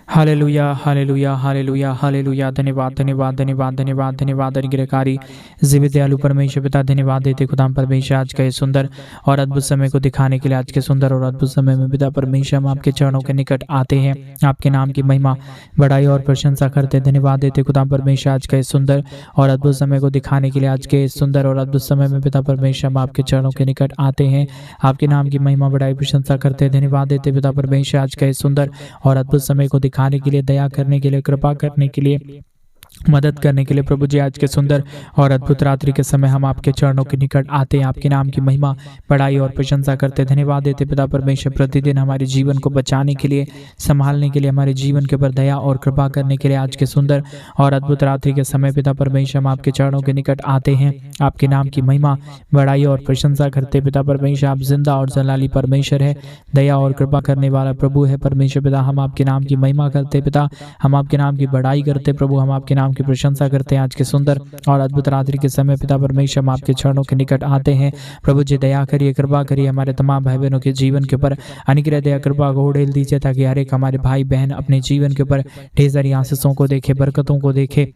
Hallelujah hallelujah hallelujah hallelujah. धन्यवाद धन्यवाद धन्यवाद धन्यवाद धन्यवाद अनुग्रहकारी जीवित दयालु परमेश्वर पिता, धन्यवाद देते खुदाम परमेश्वर आज का ये सुंदर और अद्भुत समय को दिखाने के लिए। आज के सुंदर और अद्भुत समय में पिता परमेश्वर हम आपके चरणों के निकट आते हैं, आपके नाम की महिमा बड़ाई और प्रशंसा करते। धन्यवाद देते खुदाम परमेश्वर आज का ये सुंदर और अद्भुत समय को दिखाने के लिए। आज के सुंदर और अद्भुत समय में पिता परमेश्वर हम आपके चरणों के निकट आते हैं, आपके नाम की महिमा बड़ाई प्रशंसा करते। धन्यवाद देते पिता परमेश्वर आज का ये सुंदर और अद्भुत समय को दिखाने के लिए, दया करने के लिए, कृपा करने के लिए, मदद करने के लिए। प्रभु जी आज के सुंदर और अद्भुत रात्रि के समय हम आपके चरणों के निकट आते हैं, आपके नाम की महिमा बड़ाई और प्रशंसा करते। धन्यवाद देते पिता परमेश्वर प्रतिदिन हमारे जीवन को बचाने के लिए, संभालने के लिए, हमारे जीवन के ऊपर दया और कृपा करने के लिए। आज के सुंदर और अद्भुत रात्रि के समय पिता परमेश्वर हम आपके चरणों के निकट आते हैं, आपके नाम की महिमा बड़ाई और प्रशंसा करते। पिता परमेश्वर आप जिंदा और जलाली परमेश्वर है, दया और कृपा करने वाला प्रभु है। परमेश्वर पिता हम आपके नाम की महिमा करते, पिता हम आपके नाम की बड़ाई करते, प्रभु हम आपके नाम की प्रशंसा करते हैं। आज के सुंदर और अद्भुत रात्रि के समय पिता परमेश्वर हम आपके चरणों के निकट आते हैं। प्रभु जी दया करिए, कृपा करिए, हमारे तमाम भाई बहनों के जीवन के ऊपर अनुग्रह दया कृपा को उड़ेल दीजिए, ताकि हर एक हमारे भाई बहन अपने जीवन के ऊपर ढेर सारी आशीषों को देखे, बरकतों को देखे,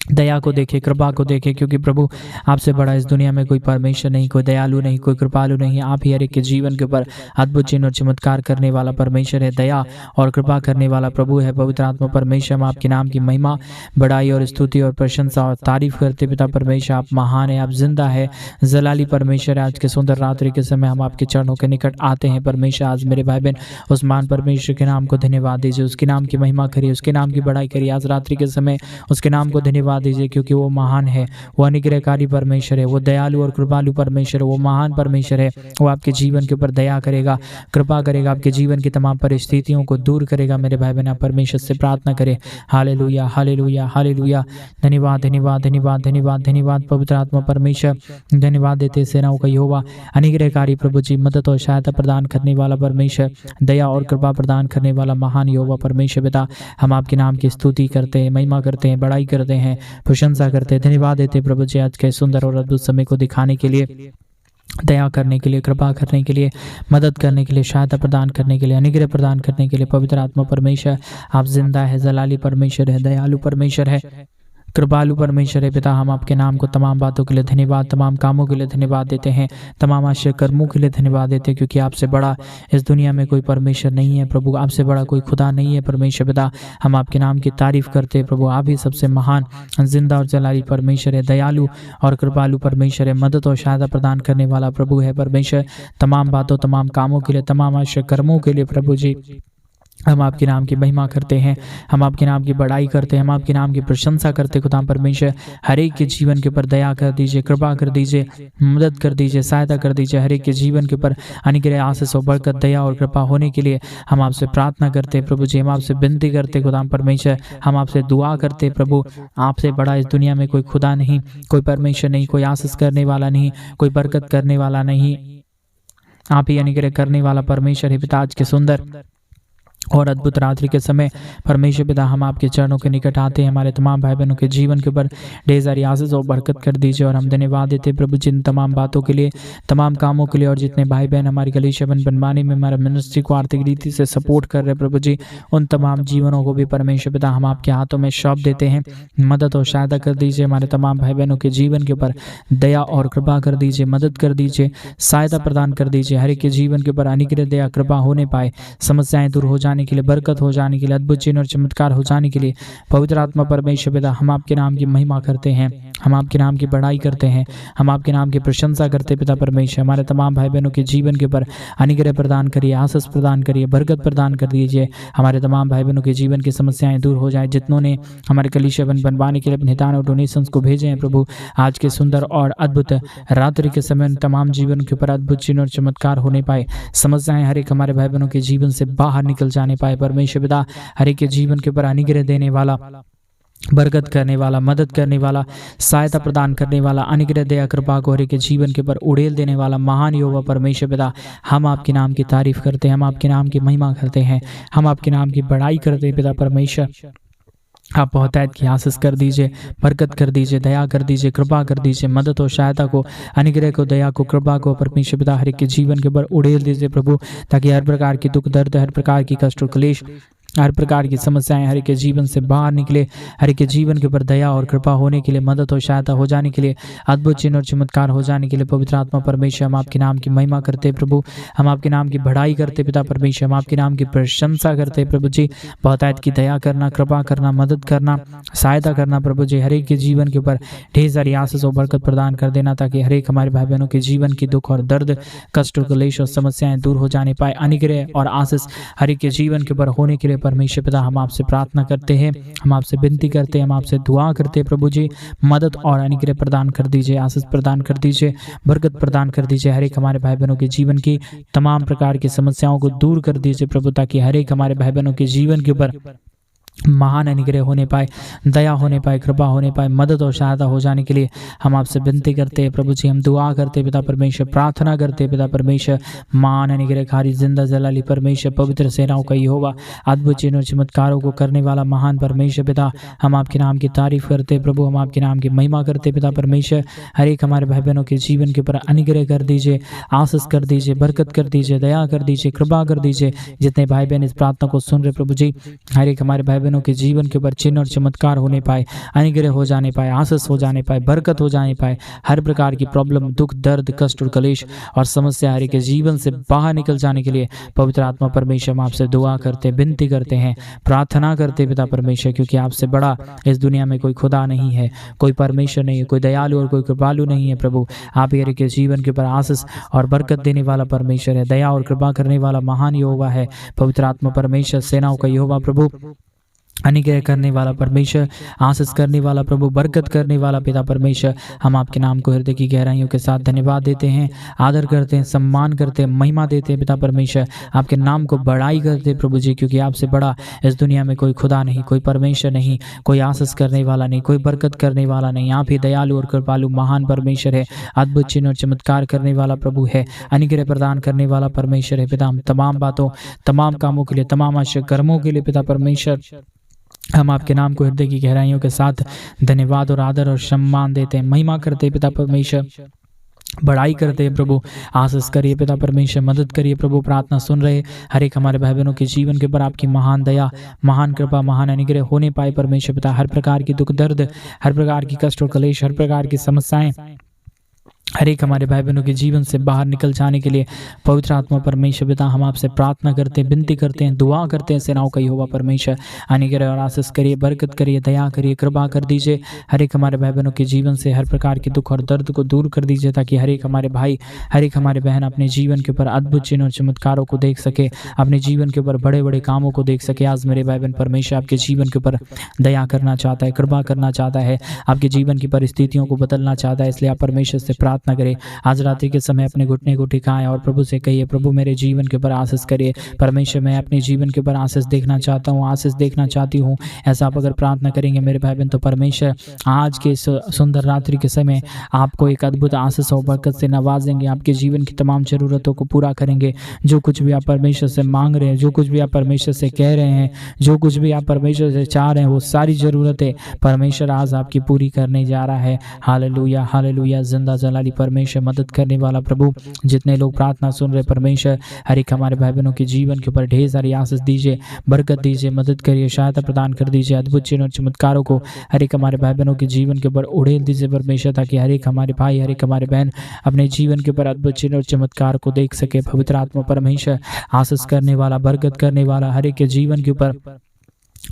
दया को देखे, कृपा को देखे। क्योंकि प्रभु आपसे बड़ा इस दुनिया में कोई परमेश्वर नहीं, कोई दयालु नहीं, कोई कृपालु नहीं। आप ही हर एक के जीवन के ऊपर अद्भुत चिन्ह और चमत्कार करने वाला परमेश्वर है, दया और कृपा करने वाला प्रभु है। पवित्र आत्मा परमेश्वर हम आपके नाम की महिमा बड़ाई और स्तुति और प्रशंसा और तारीफ करते। पिता परमेश्वर आप महान है, आप जिंदा है, जलाली परमेश्वर है। आज के सुंदर रात्रि के समय हम आपके चरणों के निकट आते हैं। परमेश्वर आज मेरे भाई बहन उस महान परमेश्वर के नाम को धन्यवाद दीजिए, उसके नाम की महिमा करिए, उसके नाम की बड़ाई करिए। आज रात्रि के समय उसके नाम को धन्यवाद दीजिए, क्योंकि वो महान है, वो अनुग्रहकारी परमेश्वर है, वो दयालु और कृपालु परमेश्वर है, वो महान परमेश्वर है। वो आपके जीवन के ऊपर दया करेगा, कृपा करेगा, आपके जीवन की तमाम परिस्थितियों को दूर करेगा। मेरे भाई बहन आप परमेश्वर से प्रार्थना करें। Hallelujah hallelujah hallelujah. धन्यवाद धन्यवाद धन्यवाद धन्यवाद धन्यवाद पवित्र आत्मा परमेश्वर, धन्यवाद देते सेनाओं का यहोवा, अनुग्रहकारी प्रभु जी, मदद और सहायता प्रदान करने वाला परमेश्वर, दया और कृपा प्रदान करने वाला महान यहोवा परमेश्वर पिता हम आपके नाम की स्तुति करते हैं, महिमा करते हैं, बड़ाई करते हैं, प्रशंसा करते हैं। धन्यवाद देते प्रभु जी आज के सुंदर और अद्भुत समय को दिखाने के लिए, दया करने के लिए, कृपा करने के लिए, मदद करने के लिए, सहायता प्रदान करने के लिए, अनुग्रह प्रदान करने के लिए। पवित्र आत्मा परमेश्वर आप जिंदा है, जलाली परमेश्वर है, दयालु परमेश्वर है, कृपालु परमेश्वर है। पिता हम आपके नाम को तमाम बातों के लिए धन्यवाद, तमाम कामों के लिए धन्यवाद देते हैं, तमाम आश्चर्य कर्मों के लिए धन्यवाद देते हैं, क्योंकि आपसे बड़ा इस दुनिया में कोई परमेश्वर नहीं है। प्रभु आपसे बड़ा कोई खुदा नहीं है। परमेश्वर पिता हम आपके नाम की तारीफ करते हैं। प्रभु आप ही सबसे महान, जिंदा और जलाली परमेश्वर है, दयालु और कृपालु परमेश्वर है, मदद और सहायता प्रदान करने वाला प्रभु है। परमेश्वर तमाम बातों, तमाम कामों के लिए, तमाम आश्चर्य कर्मों के लिए प्रभु जी हम आपके नाम की महिमा करते हैं, हम आपके नाम की बड़ाई करते हैं, हम आपके नाम की प्रशंसा करते। खुदा परमेश्वर हर एक के जीवन के ऊपर दया कर दीजिए, कृपा कर दीजिए, मदद कर दीजिए, सहायता कर दीजिए। हर एक के जीवन के ऊपर अनुग्रह, आशीष और बरकत, दया और कृपा होने के लिए हम आपसे प्रार्थना करते हैं। प्रभु जी हम आपसे विनती करते खुदा परमेश्वर, हम आपसे दुआ करते। प्रभु आपसे बड़ा इस दुनिया में कोई खुदा नहीं, कोई परमेश्वर नहीं, कोई आशीष करने वाला नहीं, कोई बरकत करने वाला नहीं। आप ही अनुग्रह करने वाला परमेश्वर है। पिता आज के सुंदर और अद्भुत रात्रि के समय परमेश्वर पिता हम आपके चरणों के निकट आते हैं, हमारे तमाम भाई बहनों के जीवन के ऊपर ढेर सारी आशीष और बरकत कर दीजिए। और हम धन्यवाद देते प्रभु जिन तमाम बातों के लिए, तमाम कामों के लिए, और जितने भाई बहन हमारी कलीसिया बनवाने में, हमारे मिनिस्ट्री को आर्थिक रीति से सपोर्ट कर रहे प्रभु जी, उन तमाम जीवनों को भी परमेश्वर पिता हम आपके हाथों में सौंप देते हैं। मदद और सहायता कर दीजिए, हमारे तमाम भाई बहनों के जीवन के ऊपर दया और कृपा कर दीजिए, मदद कर दीजिए, सहायता प्रदान कर दीजिए। हर एक के जीवन के ऊपर अनुग्रह, दया, कृपा होने पाए, समस्याएं दूर हो जाने के लिए, बरकत हो जाने के लिए, अद्भुत चिन्ह और चमत्कार हो जाने के लिए। पवित्र आत्मा परमेश्वर पिता हम आपके नाम की महिमा करते हैं, हम आपके नाम की बड़ाई करते हैं, हम आपके नाम की प्रशंसा करते। पिता परमेश्वर हमारे तमाम भाई बहनों के जीवन के ऊपर अनुग्रह प्रदान करिए, आशीष प्रदान करिए, बरकत प्रदान कर दीजिए। हमारे तमाम भाई बहनों के जीवन की समस्याएं दूर हो जाए। जितनों ने हमारे कलीसिया बनवाने के लिए अपने दान और डोनेशंस को भेजे हैं प्रभु, आज के सुंदर और अद्भुत रात्रि के समय तमाम जीवन के ऊपर अद्भुत चिन्ह और चमत्कार होने पाए, समस्याएं हर एक हमारे भाई बहनों के जीवन से बाहर निकल जाने पाए। परमेश्वर पिता हर एक के जीवन के ऊपर अनुग्रह देने वाला, बरकत करने वाला, मदद करने वाला, सहायता प्रदान करने वाला, अनुग्रह, दया, कृपा को हर एक के जीवन के ऊपर उड़ेल देने वाला महान यहोवा परमेश्वर पिता हम आपके नाम की तारीफ करते हैं, हम आपके नाम की महिमा करते हैं, हम आपके नाम की बड़ाई करते हैं। पिता परमेश्वर आप बहुतायत की आशीष कर दीजिए, बरकत कर दीजिए, दया कर दीजिए, कृपा कर दीजिए, मदद और सहायता को, अनुग्रह को, दया को, कृपा को परमेश्वर पिता हर एक के जीवन के ऊपर उड़ेल दीजिए प्रभु, ताकि हर प्रकार की दुख दर्द, हर प्रकार की कष्ट और क्लेश हर प्रकार की समस्याएं हर एक के जीवन से बाहर निकले, हर एक के जीवन के ऊपर दया और कृपा होने के लिए, मदद और सहायता हो जाने के लिए, अद्भुत चिन्ह और चमत्कार हो जाने के लिए पवित्र आत्मा परमेश्वर हम आपके नाम की महिमा करते प्रभु, हम आपके नाम की बढ़ाई करते पिता परमेश्वर, हम आपके नाम की प्रशंसा करते प्रभु जी। बहुतायत की दया करना, कृपा करना, मदद करना, सहायता करना प्रभु जी। हर एक के जीवन के ऊपर ढेर सारी आशीष और बरकत प्रदान कर देना, ताकि हर एक हमारे भाई बहनों के जीवन की दुख और दर्द, कष्ट और क्लेश और समस्याएं दूर हो जाने पाए। अनुग्रह और आशीष हर एक के जीवन के ऊपर होने के लिए परमेश्वर पिता हम आपसे प्रार्थना करते हैं, हम आपसे विनती करते हैं, हम आपसे दुआ करते हैं प्रभु जी। मदद और अनुग्रह प्रदान कर दीजिए, आशीष प्रदान कर दीजिए, बरकत प्रदान कर दीजिए। हर एक हमारे भाई बहनों के जीवन की तमाम प्रकार की समस्याओं को दूर कर दीजिए प्रभु, ताकि हर एक हमारे भाई बहनों के जीवन के ऊपर महान अनुग्रह होने पाए, दया होने पाए, कृपा होने पाए, मदद और सहायता हो जाने के लिए हम आपसे विनती करते हैं प्रभु जी। हम दुआ करते पिता परमेश्वर, प्रार्थना करते पिता परमेश्वर। महान अनुग्रहकारी जिंदा जलाली परमेश्वर, पवित्र सेनाओं का यहोवा, अद्भुत चिन्ह और चमत्कारों को करने वाला महान परमेश्वर पिता, हम आपके नाम की तारीफ करते प्रभु, हम आपके नाम की महिमा करते पिता परमेश्वर। हर एक हमारे भाई बहनों के जीवन के ऊपर अनुग्रह कर दीजिए, आशीष कर दीजिए, बरकत कर दीजिए, दया कर दीजिए, कृपा कर दीजिए। जितने भाई बहन इस प्रार्थना को सुन रहे प्रभु जी, हर एक हमारे भाई के जीवन के ऊपर चिन्ह और चमत्कार होने पाए, अनुग्रह हो जाने पाए, आशीष हो जाने पाए, बरकत हो जाने पाए। हर प्रकार की प्रॉब्लम, दुख, दर्द, कष्ट और क्लेश और समस्या हर एक के जीवन से बाहर निकल जाने के लिए पवित्र आत्मा परमेश्वर हम आपसे दुआ करते, विनती करते हैं, प्रार्थना करते पिता परमेश्वर, क्योंकि आपसे बड़ा इस दुनिया में कोई खुदा नहीं है, कोई परमेश्वर नहीं है, कोई दयालु और कोई कृपालु नहीं है प्रभु। आप हर एक के जीवन के ऊपर आशीष और बरकत देने वाला परमेश्वर है, दया और कृपा करने वाला महान यहोवा है पवित्र आत्मा परमेश्वर, सेनाओं का यहोवा प्रभु, अनुग्रह करने वाला परमेश्वर, आशीष करने वाला प्रभु, बरकत करने वाला पिता परमेश्वर। हम आपके नाम को हृदय की गहराइयों के साथ धन्यवाद देते हैं, आदर करते हैं, सम्मान करते हैं, महिमा देते हैं पिता परमेश्वर। आपके नाम को बड़ाई करते हैं प्रभु जी, क्योंकि आपसे बड़ा इस दुनिया में कोई खुदा नहीं, कोई परमेश्वर नहीं, कोई आशीष करने वाला नहीं, कोई बरकत करने वाला नहीं। आप ही दयालु और कृपालु महान परमेश्वर है, अद्भुत चिन्ह और चमत्कार करने वाला प्रभु है, अनुग्रह प्रदान करने वाला परमेश्वर है पिता। हम तमाम बातों, तमाम कामों के लिए, तमाम आश्चर्य कर्मों के लिए पिता परमेश्वर हम आपके नाम को हृदय की गहराइयों के साथ धन्यवाद और आदर और सम्मान देते हैं, महिमा करते हैं पिता परमेश्वर, बड़ाई करते हैं प्रभु। आशीष करिए पिता परमेश्वर, मदद करिए प्रभु। प्रार्थना सुन रहे हर एक हमारे भाई बहनों के जीवन के ऊपर आपकी महान दया, महान कृपा, महान अनुग्रह होने पाए परमेश्वर पिता। हर प्रकार की दुख दर्द, हर प्रकार की कष्ट और क्लेश, हर प्रकार की समस्याएं हर एक हमारे भाई बहनों के जीवन से बाहर निकल जाने के लिए पवित्र आत्मा परमेश्वर पिता हम आपसे प्रार्थना करते हैं, विनती करते हैं, दुआ करते हैं। सेनाओं का यहोवा परमेश्वर, अनुग्रह और आशीष करिए, बरकत करिए, दया करिए, कृपा कर दीजिए। हर एक हमारे भाई बहनों के जीवन से हर प्रकार के दुख और दर्द को दूर कर दीजिए, ताकि हर एक हमारे भाई, हर एक हमारे बहन अपने जीवन के ऊपर अद्भुत चिन्ह और चमत्कारों को देख सके, अपने जीवन के ऊपर बड़े बड़े कामों को देख सके। आज मेरे भाई बहन परमेश्वर आपके जीवन के ऊपर दया करना चाहता है, कृपा करना चाहता है, आपके जीवन की परिस्थितियों को बदलना चाहता है। इसलिए आप परमेश्वर से प्रार्थना करें, आज रात्रि के समय अपने घुटने को टिकाएं और प्रभु से कहिए, प्रभु मेरे जीवन के ऊपर आशीष करिए। परमेश्वर मैं अपने जीवन के ऊपर आशीष देखना चाहता हूँ, आशीष देखना चाहती हूँ। ऐसा आप अगर प्रार्थना करेंगे मेरे भाई बहन, तो परमेश्वर आज के सुंदर रात्रि के समय आपको एक अद्भुत आशीष और बरकत से नवाजेंगे, आपके जीवन की तमाम जरूरतों को पूरा करेंगे। जो कुछ भी आप परमेश्वर से मांग रहे हैं, जो कुछ भी आप परमेश्वर से कह रहे हैं, जो कुछ भी आप परमेश्वर से चाह रहे हैं, वो सारी जरूरतें परमेश्वर आज आपकी पूरी करने जा रहा है। Hallelujah, hallelujah. जिंदा जलाली परमेश्वर, मदद करने वाला प्रभु, जितने लोग प्रार्थना सुन रहे परमेश्वर, हर एक हमारे भाई बहनों के जीवन के ऊपर ढेर सारी आशीष दीजिए, बरकत दीजिए, मदद करिए, सहायता प्रदान कर दीजिए। अद्भुत चिन्ह और चमत्कारों को हर एक हमारे भाई बहनों के जीवन के ऊपर उड़ेल दीजिए परमेश्वर, ताकि हर एक हमारे भाई, हर एक हमारे बहन अपने जीवन के ऊपर अद्भुत चिन्ह और चमत्कार को देख सके। पवित्र आत्मा परमेश्वर, आशीष करने वाला, बरकत करने वाला, हर एक के जीवन के ऊपर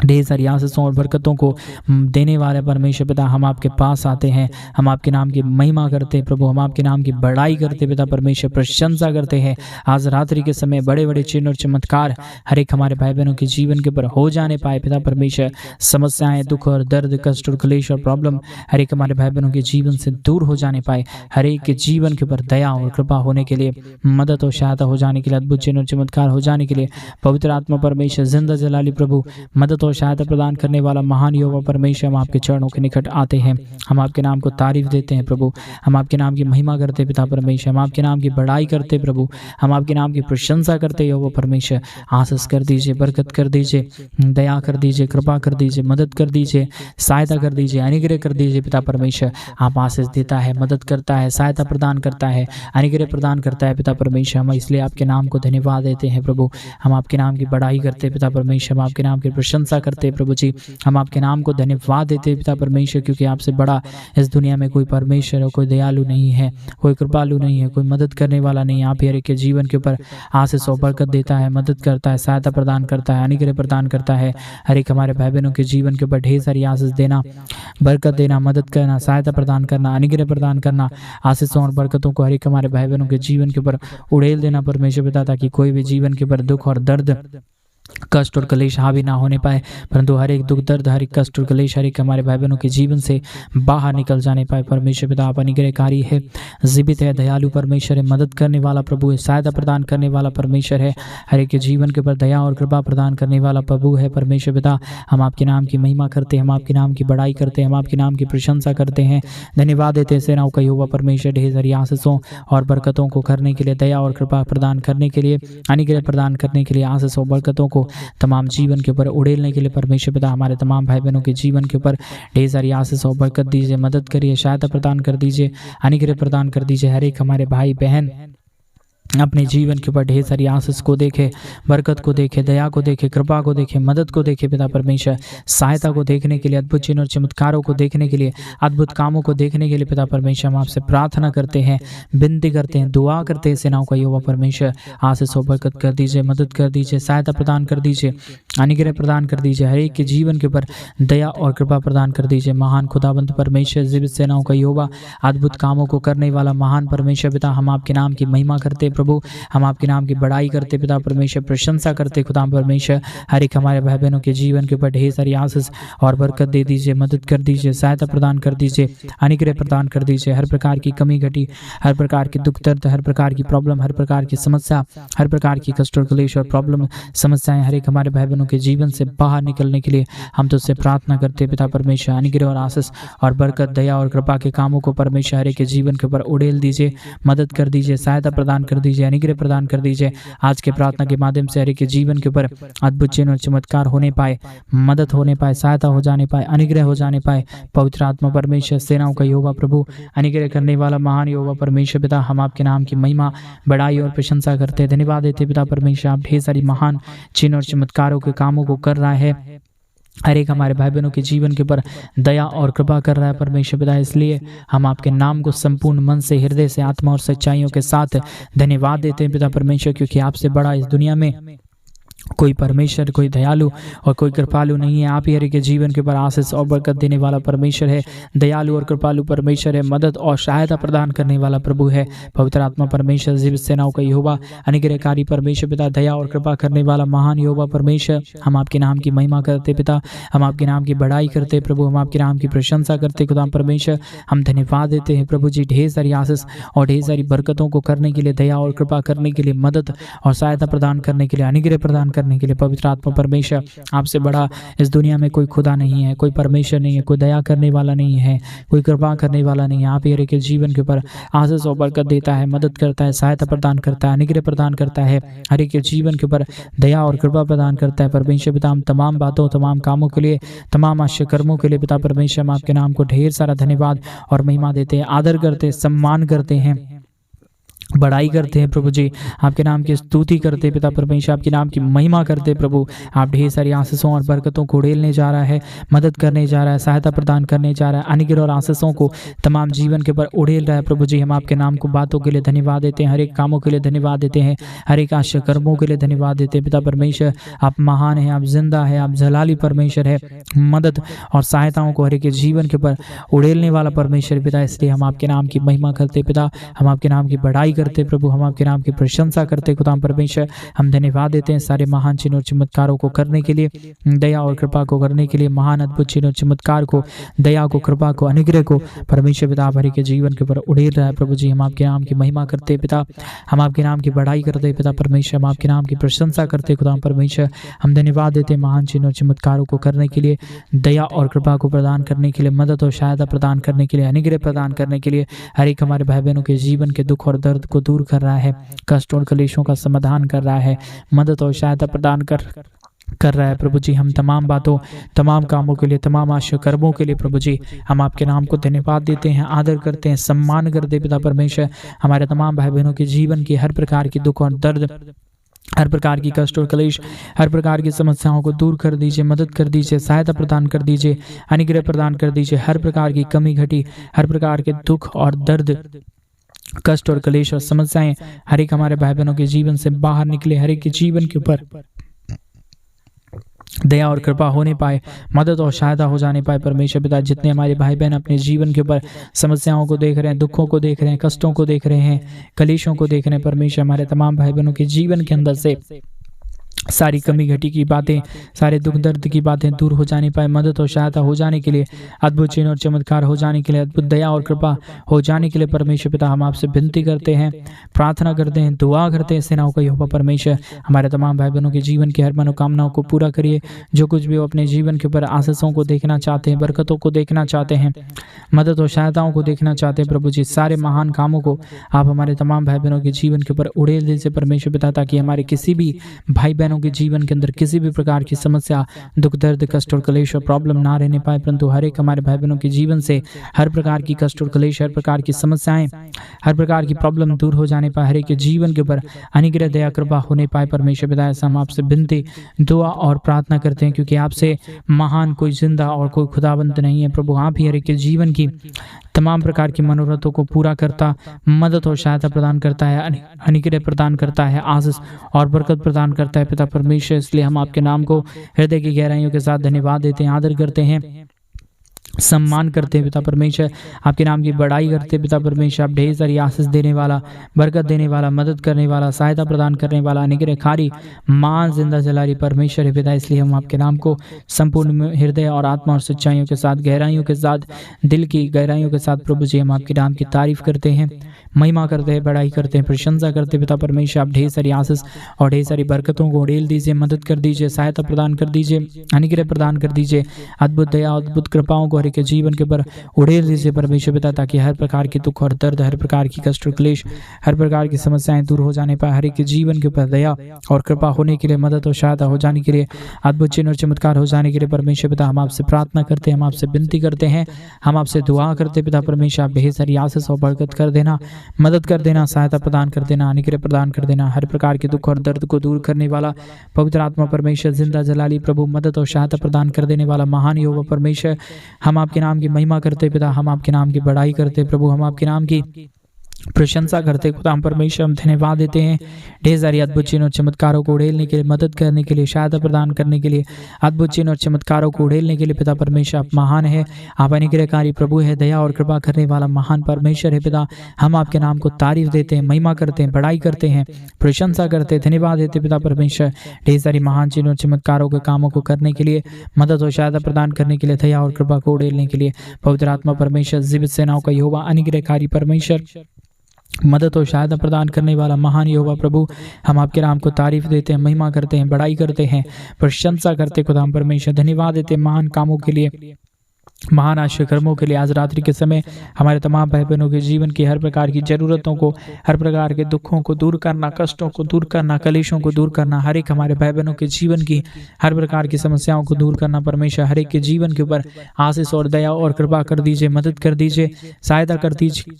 ढेर सारी आशीषों और बरकतों को देने वाले परमेश्वर पिता, हम आपके पास आते हैं, हम आपके नाम की महिमा करते हैं प्रभु, हम आपके नाम की बड़ाई करते पिता परमेश्वर, प्रशंसा करते हैं। आज रात्रि के समय बड़े बड़े चिन्ह और चमत्कार हर एक हमारे भाई बहनों के जीवन के ऊपर हो जाने पाए पिता परमेश्वर। समस्याएं, दुख और दर्द, कष्ट और क्लेश और प्रॉब्लम हर एक हमारे भाई बहनों के जीवन से दूर हो जाने पाए। हर एक के जीवन के ऊपर दया और कृपा होने के लिए, मदद और सहायता हो जाने के लिए, अद्भुत चिन्ह और चमत्कार हो जाने के लिए पवित्र आत्मा परमेश्वर, जिंदा जलाली प्रभु, मदद और सहायता प्रदान करने वाला महान यहोवा परमेश्वर, हम आपके चरणों के निकट आते हैं। हम आपके नाम को तारीफ देते हैं प्रभु। हम आपके नाम की महिमा करते पिता परमेश्वर। हम आपके नाम की बड़ाई करते प्रभु। हम आपके नाम की प्रशंसा करते यहोवा परमेश्वर। आशीष कर दीजिए, बरकत कर दीजिए, दया कर दीजिए, कृपा कर दीजिए, मदद कर दीजिए, सहायता कर दीजिए, अनुग्रह कर दीजिए पिता परमेश्वर। आप आशीष देता है, मदद करता है, सहायता प्रदान करता है, अनुग्रह प्रदान करता है पिता परमेश्वर। हम इसलिए आपके नाम को धन्यवाद देते हैं प्रभु। हम आपके नाम की बड़ाई करते पिता परमेश्वर। हम आपके नाम की प्रशंसा करते प्रभु जी। हम आपके नाम को धन्यवाद देते पिता परमेश्वर, क्योंकि आपसे बड़ा इस दुनिया में कोई परमेश्वर और कोई दयालु नहीं है, कोई कृपालु नहीं है, कोई मदद करने वाला नहीं है। आप हर एक के जीवन के ऊपर आशीष और बरकत देता है, मदद करता है, सहायता प्रदान करता है, अनुग्रह प्रदान करता है। हर एक हमारे भाई बहनों के जीवन के ऊपर ढेर सारी आशीष देना, बरकत देना, मदद करना, सहायता प्रदान करना, अनुग्रह प्रदान करना, आशीषों और बरकतों को हर एक हमारे भाई बहनों के जीवन के ऊपर उड़ेल देना परमेश्वर पिता, ताकि कोई भी जीवन के ऊपर दुख और दर्द, कष्ट और कलेश हावी ना होने पाए, परंतु हर एक दुख दर्द, हर एक कष्ट और कलेश हर एक हमारे भाई बहनों के जीवन से बाहर निकल जाने पाए। परमेश्वर पिता आप अनुग्रहकारी है, जीवित है, दयालु परमेश्वर है, मदद करने वाला प्रभु है, सहायता प्रदान करने वाला परमेश्वर है, हर एक के जीवन के ऊपर दया और कृपा प्रदान करने वाला प्रभु है। परमेश्वर पिता हम आपके नाम की महिमा करते हैं, हम आपके नाम की बड़ाई करते हैं, हम आपके नाम की प्रशंसा करते हैं, धन्यवाद देते हैं। सेनाओं का यहोवा परमेश्वर ढेर सारी आशीषों और बरकतों को करने के लिए, दया और कृपा प्रदान करने के लिए, अनुग्रह प्रदान करने के लिए, आशीषों बरकतों को तमाम जीवन के ऊपर उड़ेलने के लिए परमेश्वर पिता हमारे तमाम भाई बहनों के जीवन के ऊपर ढेर सारी आशीष और बरकत दीजिए, मदद करिए, सहायता प्रदान कर दीजिए, अनुग्रह प्रदान कर दीजिए। हर एक हमारे भाई बहन अपने जीवन के ऊपर ढेर सारी आशीष को देखे, बरकत को देखे, दया को देखे, कृपा को देखे, मदद को देखे पिता परमेश्वर, सहायता को देखने के लिए, अद्भुत चिन्ह और चमत्कारों को देखने के लिए, अद्भुत कामों को देखने के लिए पिता परमेश्वर हम आपसे प्रार्थना करते हैं, विनती करते हैं, दुआ करते हैं। सेनाओं का यहोवा परमेश्वर आशीष और बरकत कर दीजिए, मदद कर दीजिए, सहायता प्रदान कर दीजिए, अनुग्रह प्रदान कर दीजिए, हर एक के जीवन के ऊपर दया और कृपा प्रदान कर दीजिए। महान खुदाबंद परमेश्वर, जीवित सेनाओं का यहोवा, अद्भुत कामों को करने वाला महान परमेश्वर पिता, हम आपके नाम की महिमा करते प्रभु, हम आपके नाम की बड़ाई करते पिता परमेश्वर, प्रशंसा करते खुदा परमेश्वर। हर एक हमारे भाई बहनों के जीवन के ऊपर ढेर सारी आशीष और बरकत दे दीजिए, मदद कर दीजिए, सहायता प्रदान कर दीजिए, अनुग्रह प्रदान कर दीजिए। हर प्रकार की कमी घटी, हर प्रकार की दुख दर्द, हर प्रकार की प्रॉब्लम, हर प्रकार की समस्या, हर प्रकार की कष्ट और क्लेश और प्रॉब्लम समस्याएं हर एक हमारे भाई बहनों के जीवन से बाहर निकलने के लिए हम तुझसे प्रार्थना करते पिता परमेश्वर। अनुग्रह और आशीष और बरकत, दया और कृपा के कामों को परमेश्वर हर एक के जीवन के ऊपर उड़ेल दीजिए, मदद कर दीजिए, सहायता प्रदान कर दीजिए, अनुग्रह प्रदान कर दीजिए। आज के प्रार्थना के माध्यम से हर एक के जीवन के ऊपर अद्भुत चिन्ह और चमत्कार होने पाए, मदद होने पाए, सहायता हो जाने पाए, अनुग्रह हो जाने पाए। पवित्र आत्मा परमेश्वर, सेनाओं का यहोवा प्रभु, अनुग्रह करने वाला महान यहोवा परमेश्वर पिता, हम आपके नाम की महिमा, बड़ाई और प्रशंसा करते हैं, धन्यवाद देते पिता परमेश्वर। आप ढेर सारी महान चिन्ह और चमत्कारों के कामों को कर रहा है, हर एक हमारे भाई बहनों के जीवन के ऊपर दया और कृपा कर रहा है परमेश्वर पिता। इसलिए हम आपके नाम को संपूर्ण मन से, हृदय से, आत्मा और सच्चाइयों के साथ धन्यवाद देते हैं पिता परमेश्वर, क्योंकि आपसे बड़ा इस दुनिया में कोई परमेश्वर, कोई दयालु और कोई कृपालु नहीं है। आप ही हर एक के जीवन के ऊपर आशीष और बरकत देने वाला परमेश्वर है, दयालु और कृपालु परमेश्वर है, मदद और सहायता प्रदान करने वाला प्रभु है। पवित्र आत्मा परमेश्वर, जीवित सेनाओं का यहोवा, अनुग्रहकारी परमेश्वर पिता, दया और कृपा करने वाला महान यहोवा परमेश्वर, हम आपके नाम की महिमा करते पिता, हम आपके नाम की बड़ाई करते प्रभु, हम आपके नाम की प्रशंसा करते खुदा परमेश्वर। हम धन्यवाद देते हैं प्रभु जी, ढेर सारी आशीष और ढेर सारी बरकतों को करने के लिए, दया और कृपा करने के लिए, मदद और सहायता प्रदान करने के लिए, अनुग्रह प्रदान करने के लिए। पवित्र आत्मा परमेश्वर, आपसे बड़ा इस दुनिया में कोई खुदा नहीं है, कोई परमेश्वर नहीं है, कोई दया करने वाला नहीं है, कोई कृपा करने वाला नहीं है। आप ही हर एक के जीवन के ऊपर आशीष और बरकत देता है, मदद करता है, सहायता प्रदान करता है, अनुग्रह प्रदान करता है, हर एक के जीवन के ऊपर दया और कृपा प्रदान करता है परमेश्वर पिता। हम तमाम बातों, तमाम कामों के लिए, तमाम आश्चर्य कर्मों के लिए पिता परमेश्वर, हम आपके नाम को ढेर सारा धन्यवाद और महिमा देते हैं, आदर करते हैं, सम्मान करते हैं, बड़ाई करते हैं प्रभु जी, आपके नाम की स्तुति करते पिता परमेश्वर, आपके नाम की महिमा करते प्रभु। आप ढेर सारी आशीषों और बरकतों को उड़ेलने जा रहा है, मदद करने जा रहा है, सहायता प्रदान करने जा रहा है, अनुग्रह और आशीषों को तमाम जीवन के ऊपर उड़ेल रहा है प्रभु जी। हम आपके नाम को बातों के लिए धन्यवाद देते हैं, हर एक कामों के लिए धन्यवाद देते हैं, हर एक आश्चर्य कर्मों के लिए धन्यवाद देते हैं पिता परमेश्वर। आप महान है, आप जिंदा है, आप जलाली परमेश्वर है, मदद और सहायताओं को हर एक जीवन के ऊपर उड़ेलने वाला परमेश्वर पिता। इसलिए हम आपके नाम की महिमा करते पिता, हम आपके नाम की बड़ाई करते प्रभु, हम आपके नाम की प्रशंसा करते खुदा परमेश्वर। हम धन्यवाद देते हैं सारे महान चिन्ह और चमत्कारों को करने के लिए, दया और कृपा को करने के लिए, महान अद्भुत चिन्ह और चमत्कार को, दया को, कृपा को, अनुग्रह को परमेश्वर पिता हमारे के जीवन के ऊपर उड़ेल रहा है प्रभु जी। हम आपके नाम की महिमा करते पिता, हम आपके नाम की बढ़ाई करते पिता परमेश्वर, हम आपके नाम की प्रशंसा करते खुदा परमेश्वर। हम धन्यवाद देते महान चिन्ह और चमत्कारों को करने के लिए, दया और कृपा को प्रदान करने के लिए, मदद और सहायता प्रदान करने के लिए, अनुग्रह प्रदान करने के लिए, हर एक हमारे भाई बहनों के जीवन के दुख और दर्द को दूर कर रहा है, कष्ट और कलेशों का समाधान कर रहा है, मदद और सहायता प्रदान कर रहा है प्रभु जी। हम तमाम बातों, तमाम कामों के लिए, तमाम आशा कर्मों के लिए प्रभु जी हम आपके नाम को धन्यवाद देते हैं, आदर करते हैं, सम्मान करते पिता परमेश्वर। हमारे तमाम भाई बहनों के जीवन की हर प्रकार की दुख और दर्द, हर प्रकार की कष्ट और कलेश, हर प्रकार की समस्याओं को दूर कर दीजिए, मदद कर दीजिए, सहायता प्रदान कर दीजिए, अनुग्रह प्रदान कर दीजिए। हर प्रकार की कमी घटी, हर प्रकार के दुख और दर्द, कष्ट और कलेश और समस्याएं हर एक हमारे भाई बहनों के जीवन से बाहर निकले, हर एक के जीवन के ऊपर दया और कृपा होने पाए, मदद और सहायता हो जाने पाए परमेश्वर पिता। जितने हमारे भाई बहन अपने जीवन के ऊपर समस्याओं को देख रहे हैं, दुखों को देख रहे हैं, कष्टों को देख रहे हैं, कलेशों को देख रहे हैं परमेश्वर, हमारे तमाम भाई बहनों के जीवन के अंदर से सारी कमी घटी की बातें, सारे दुख दर्द की बातें दूर हो जाने पाए, मदद और सहायता हो जाने के लिए, अद्भुत चिन्ह और चमत्कार हो जाने के लिए, अद्भुत दया और कृपा हो जाने के लिए परमेश्वर पिता हम आपसे विनती करते हैं, प्रार्थना करते हैं, दुआ करते हैं। सेनाओं का यहोवा परमेश्वर हमारे तमाम भाई बहनों के जीवन की हर मनोकामनाओं को पूरा करिए। जो कुछ भी वो अपने जीवन के ऊपर आशीषों को देखना चाहते हैं, बरकतों को देखना चाहते हैं, मदद और सहायताओं को देखना चाहते हैं प्रभु जी, सारे महान कामों को आप हमारे तमाम भाई बहनों के जीवन के ऊपर उड़ेल दीजिए परमेश्वर पिता, ताकि हमारे किसी भी भाई बहनों के जीवन के अंदर किसी भी प्रकार की समस्या, दुख दर्द, कष्ट और कलेश और प्रॉब्लम ना रहने पाए, परंतु हर एक हमारे भाई बहनों के जीवन से हर प्रकार की कष्ट और कलेश, हर प्रकार की समस्याएं, हर प्रकार की प्रॉब्लम दूर हो जाने पाए, हर एक के जीवन के ऊपर अनुग्रह दया कृपा होने पाए परमेश्वर पिता। ऐसा हम आपसे विनती, दुआ और प्रार्थना करते हैं, क्योंकि आपसे महान कोई जिंदा और कोई खुदाबंद नहीं है प्रभु। आप ही हर एक के जीवन की तमाम प्रकार की मनोरथों को पूरा करता, मदद और सहायता प्रदान करता है, अनुग्रह प्रदान करता है, आशीष और बरकत प्रदान करता है पिता परमेश्वर। इसलिए हम आपके नाम को हृदय की गहराइयों के साथ धन्यवाद देते हैं, आदर करते हैं, सम्मान करते हैं पिता परमेश्वर, आपके नाम की बड़ाई करते हैं पिता परमेश्वर। आप ढेर सारी आशीष देने वाला, बरकत देने वाला, मदद करने वाला, सहायता प्रदान करने वाला, अनुग्रहकारी, मान जिंदा जलारी परमेश्वर है पिता। इसलिए हम आपके नाम को संपूर्ण हृदय और आत्मा और सच्चाइयों के साथ, गहराइयों के साथ, दिल की गहराइयों के साथ प्रभु जी हम आपके नाम की तारीफ करते हैं, महिमा करते हैं, बड़ाई करते हैं, प्रशंसा करते हैं पिता परमेश्वर। आप ढेर सारी आशीष और ढेर सारी बरकतों को उड़ेल दीजिए, मदद कर दीजिए, सहायता प्रदान कर दीजिए, अनुग्रह प्रदान कर दीजिए, अद्भुत दया, अद्भुत कृपाओं को के जीवन के ऊपर उड़ेल दीजिए परमेश्वर पिता, ताकि हर प्रकार की दुख और दर्द, हर प्रकार की कष्ट और क्लेश, हर प्रकार की समस्याएं दूर हो जाने पाए, हर एक के जीवन के ऊपर दया और कृपा होने के लिए, मदद और सहायता हो जाने के लिए, अद्भुत चिन्ह और चमत्कार हो जाने के लिए परमेश्वर पिता हम आपसे प्रार्थना करते हैं, हम आपसे विनती करते हैं, हम आपसे दुआ करते पिता परमेश्वर। आप ढेर सारी आशीष और बरकत कर देना, मदद कर देना, सहायता प्रदान कर देना, अनुग्रह प्रदान कर देना, हर प्रकार के दुख और दर्द को दूर करने वाला पवित्र आत्मा परमेश्वर, जिंदा जलाली प्रभु, मदद और सहायता प्रदान कर देने वाला महान यहोवा परमेश्वर। हम आपके नाम की महिमा करते पिता, हम आपके नाम की बड़ाई करते प्रभु, हम आपके नाम की प्रशंसा करते खुदा परमेश्वर। हम धन्यवाद देते हैं ढेर सारी अद्भुत चिन्ह और चमत्कारों को उड़ेलने के लिए, मदद करने के लिए, सहायता प्रदान करने के लिए, अद्भुत चिन्ह और चमत्कारों को उड़ेलने के लिए पिता परमेश्वर। आप महान है, आप अनुग्रहकारी प्रभु है, दया और कृपा करने वाला महान परमेश्वर है पिता। हम आपके नाम को तारीफ देते हैं, महिमा करते हैं, बड़ाई करते हैं, प्रशंसा करते हैं, धन्यवाद देते पिता परमेश्वर। ढेर सारी महान चिन्ह और चमत्कारों के कामों को करने के लिए, मदद और सहायता प्रदान करने के लिए, दया और कृपा को उड़ेलने के लिए पवित्र आत्मा परमेश्वर, जीवित सेनाओं का यहोवा, अनुग्रहकारी परमेश्वर, मदद और सहायता प्रदान करने वाला महान यहोवा प्रभु। हम आपके नाम को तारीफ देते हैं, महिमा करते हैं, बड़ाई करते हैं, प्रशंसा करते खुदा परमेश्वर। धन्यवाद देते हैं महान कामों के लिए, महान आश्चर्य कर्मों के लिए। आज रात्रि के समय हमारे तमाम भाई बहनों के जीवन की हर प्रकार की जरूरतों को, हर प्रकार के दुखों को दूर करना, कष्टों को दूर करना, कलेशों को दूर करना, हर एक हमारे भाई बहनों के जीवन की हर प्रकार की समस्याओं को दूर करना परमेश्वर। हर एक के जीवन के ऊपर आशीष और दया और कृपा कर दीजिए, मदद कर दीजिए, सहायता कर दीजिए,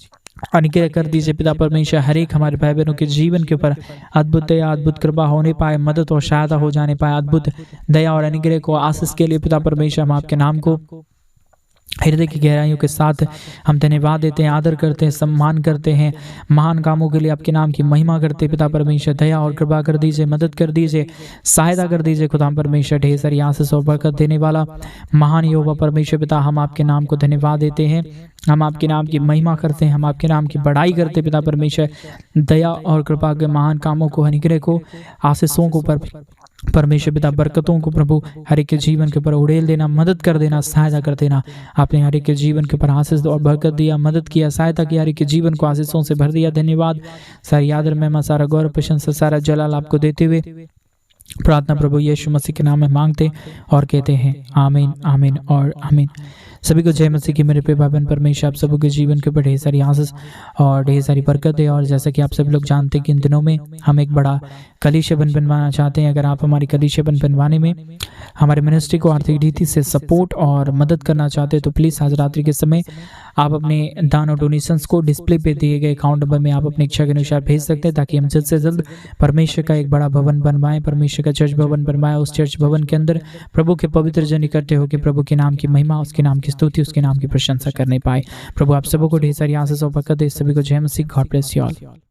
अनुग्रह कर दीजिए पिता परमेश्वर। हर एक हमारे भाई बहनों के जीवन के ऊपर अद्भुत दया, अद्भुत कृपा होने पाए, मदद और सहायता हो जाने पाए, अद्भुत दया और अनुग्रह को, आशीष के लिए पिता परमेश्वर हम आपके नाम को हृदय की गहराइयों के साथ हम धन्यवाद देते हैं, आदर करते हैं, सम्मान करते हैं, महान कामों के लिए आपके नाम की महिमा करते हैं। पिता परमेश्वर दया और कृपा कर दीजिए, मदद कर दीजिए, सहायता कर दीजिए। खुदा परमेश्वर ढेर सारी आशीष और बरकत देने वाला महान यहोवा परमेश्वर पिता, हम आपके नाम को धन्यवाद देते हैं, हम आपके नाम की महिमा करते हैं, हम आपके नाम की बड़ाई करते हैं। पिता परमेश्वर दया और कृपा के महान कामों को, अनुग्रह को, आशीषों को परमेश्वर पिता, बरकतों को प्रभु हर एक के जीवन के ऊपर उड़ेल देना, मदद कर देना, सहायता कर देना। आपने हर एक के जीवन के ऊपर आशीष और बरकत दिया, मदद किया, सहायता किया, हर एक के जीवन को आशीषों से भर दिया। धन्यवाद। सारी आदर महिमा, सारा गौरव, प्रशंसा, सारा जलाल आपको देते हुए प्रार्थना प्रभु यीशु मसीह के नाम में मांगते और कहते हैं आमीन, आमीन और आमीन। सभी को जय मसीह की मेरे प्रिय भाई बहन। परमेश्वर आप सबों के जीवन के ऊपर ढेर सारी आशीष और ढेर सारी बरकत है। और जैसा कि आप सभी लोग जानते हैं कि इन दिनों में हम एक बड़ा कलीसिया बनवाना चाहते हैं। अगर आप हमारी कलीसिया बनवाने में हमारे मिनिस्ट्री को आर्थिक रीति से सपोर्ट और मदद करना चाहते हैं तो प्लीज़ आज रात्रि के समय आप अपने दान और डोनेशंस को डिस्प्ले पे दिए गए अकाउंट नंबर में आप अपनी इच्छा के अनुसार भेज सकते हैं, ताकि हम जल्द से जल्द परमेश्वर का एक बड़ा भवन बनवाएं, परमेश्वर का चर्च भवन बनवाएं। उस चर्च भवन के अंदर प्रभु के पवित्र जन इकट्ठे होकर प्रभु के नाम की महिमा, उसके नाम की स्तुति, उसके नाम की प्रशंसा करने पाए। प्रभु आप सबों को ढेर सारी आशीष और बरकत दे। सभी को जय मसीह। God bless you all.